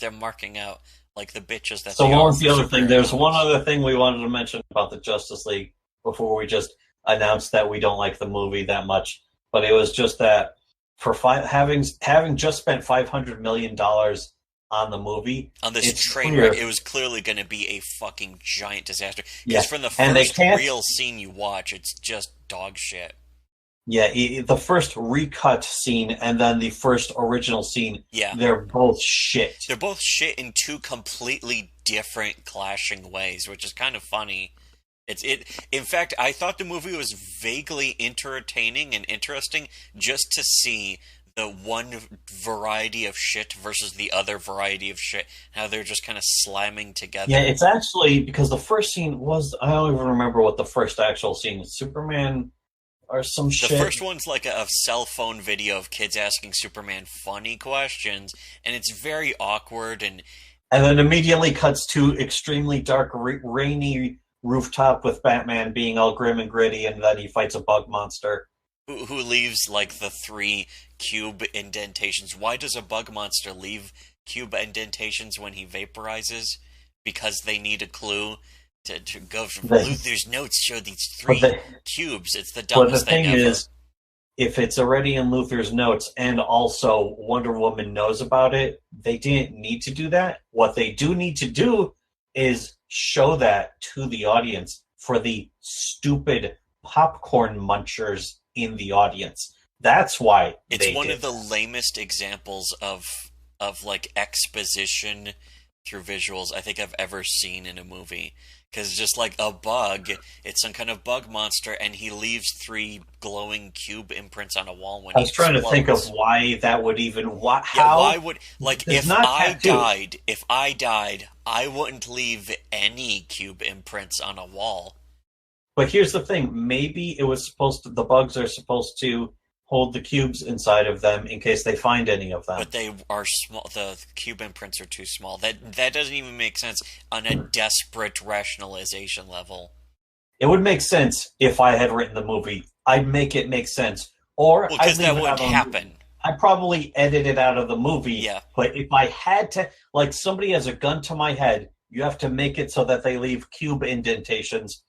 they're marking out like the bitches that So they what are was for the other thing? superhero There's one movies. other thing we wanted to mention about the Justice League before we just announced that we don't like the movie that much. But it was just that having just spent $500 million on the movie, On this it's train wreck, clear. it was clearly going to be a fucking giant disaster. Because Yeah, from the and they first can't. real scene you watch, it's just dog shit. Yeah, the first recut scene and then the first original scene, Yeah. they're both shit. They're both shit in two completely different clashing ways, which is kind of funny. In fact, I thought the movie was vaguely entertaining and interesting just to see the one variety of shit versus the other variety of shit, how they're just kind of slamming Yeah, together. it's actually because the first scene was, I don't even remember what the first actual scene was. Superman or some The shit. first one's like a cell phone video of kids asking Superman funny questions, and it's very awkward and And then immediately cuts to extremely dark, rainy rooftop with Batman being all grim and gritty, and then he fights a bug monster. who leaves like the three cube indentations. Why does a bug monster leave cube indentations when he vaporizes? Because they need a clue to go from The, Luther's notes show these but three the cubes. It's the but the dumbest thing thing ever. is, if it's already in Luther's notes and also Wonder Woman knows about it, they didn't need to do that. What they do need to do is show that to the audience for the stupid popcorn munchers in the audience. That's why It's they one did of the that. lamest examples of like exposition through visuals I think I've ever seen in a movie. Because just like a bug, it's some kind of bug monster, and he leaves three glowing cube imprints on a wall when I he was trying to think of explodes. why that would even Yeah, why how would like it's not tattooed. if I died, I wouldn't leave any cube imprints on a wall. But here's the thing: maybe it was supposed to. The bugs are supposed to hold the cubes inside of them in case they find any of But them. they are small. The cube imprints are too small. That doesn't even make sense on a desperate rationalization level. It would make sense if I had written the movie. I'd make it make sense, or Well, I'd because leave that it wouldn't out of the movie. happen. I'd probably edit it out of the movie. Yeah, But if I had to, like somebody has a gun to my head, you have to make it so that they leave cube indentations.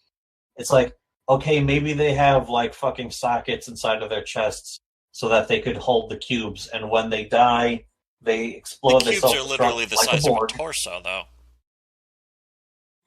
It's like, okay, maybe they have like fucking sockets inside of their chests so that they could hold the cubes, and when they die, they the explode, they cubes are self-destruct literally the like a size of a Borg. torso, though.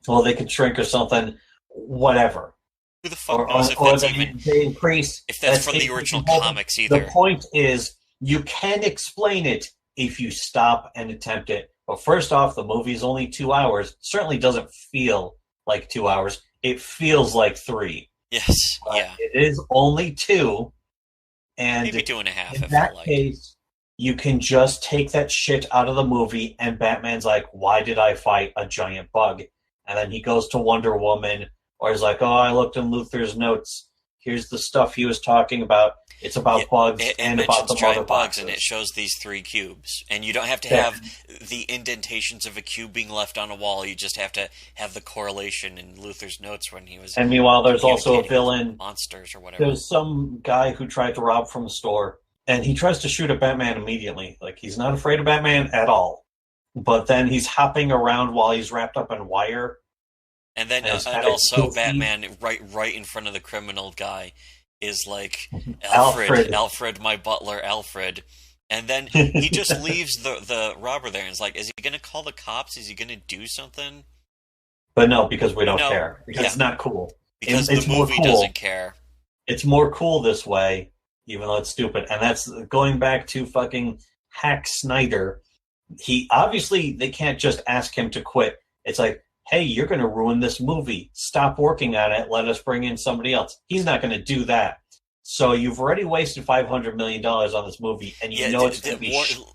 Well, they could shrink or something, whatever. Who the fuck or, knows or, if or that's they, even they increase. if that's from the If they original can hold them. comics The either? point is, you can explain it if you stop and attempt it. But first off, the movie's only 2 hours. Certainly doesn't feel like 2 hours. It feels like three. Yes, But yeah, it is only two. And maybe two and a half. in It felt that like. case, you can just take that shit out of the movie, and Batman's like, why did I fight a giant bug? And then he goes to Wonder Woman, or he's like, oh, I looked in Luther's notes. Here's the stuff he was talking about. It's Yeah, about bugs it and about mentions the mother giant bugs, and it boxes. shows these three cubes. And you don't have to Yeah. have the indentations of a cube being left on a wall. You just have to have the correlation in Luther's notes when he was And meanwhile, there's also a communicating with villain. monsters or whatever. There's some guy who tried to rob from the store, and he tries to shoot at Batman immediately. Like, he's not afraid of Batman at all. But then he's hopping around while he's wrapped up in wire, And then, and it's and kind of also goofy. Batman, right in front of the criminal guy, is like, Alfred, Alfred. Alfred, my butler, Alfred. And then he just leaves the robber there and is like, is he gonna call the cops? Is he gonna do something? But no, because we don't No, care. Because yeah, it's not cool. because the It's more movie doesn't cool. care. It's more cool this way, even though it's stupid. And that's going back to fucking Hack Snyder. He obviously they can't just ask him to quit. It's like, hey, you're going to ruin this movie. Stop working on it. Let us bring in somebody else. He's not going to do that. So you've already wasted $500 million on this movie, and you Yeah, know it's going to be.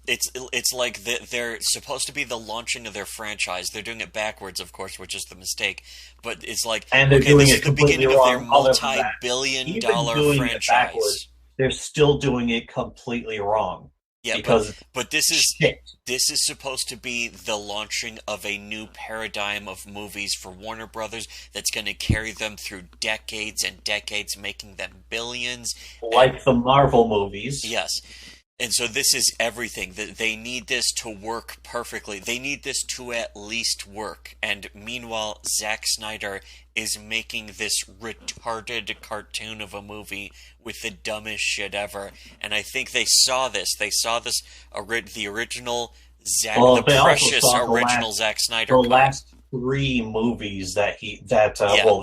it's like they're supposed to be the launching of their franchise. They're doing it backwards, of course, which is the mistake. But it's like, And they're okay, doing this is it the completely beginning of their wrong. Other than that, multi-billion even dollar doing it backwards, franchise. they're still doing it completely wrong Yeah, because but shit. this is supposed to be the launching of a new paradigm of movies for Warner Brothers that's going to carry them through decades and decades, making them billions. And Like the Marvel movies. yes, And so this is everything. That they need this to work perfectly. They need this to at least work. And meanwhile, Zack Snyder is making this retarded cartoon of a movie with the dumbest shit ever. And I think they saw this. They saw this the original Zack, Well, the they also precious saw original Zack Snyder the cut. last three movies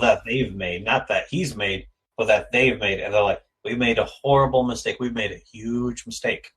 Yeah. that they've made, not that he's made, but that they've made, and they're like, we made a horrible mistake. We made a huge mistake.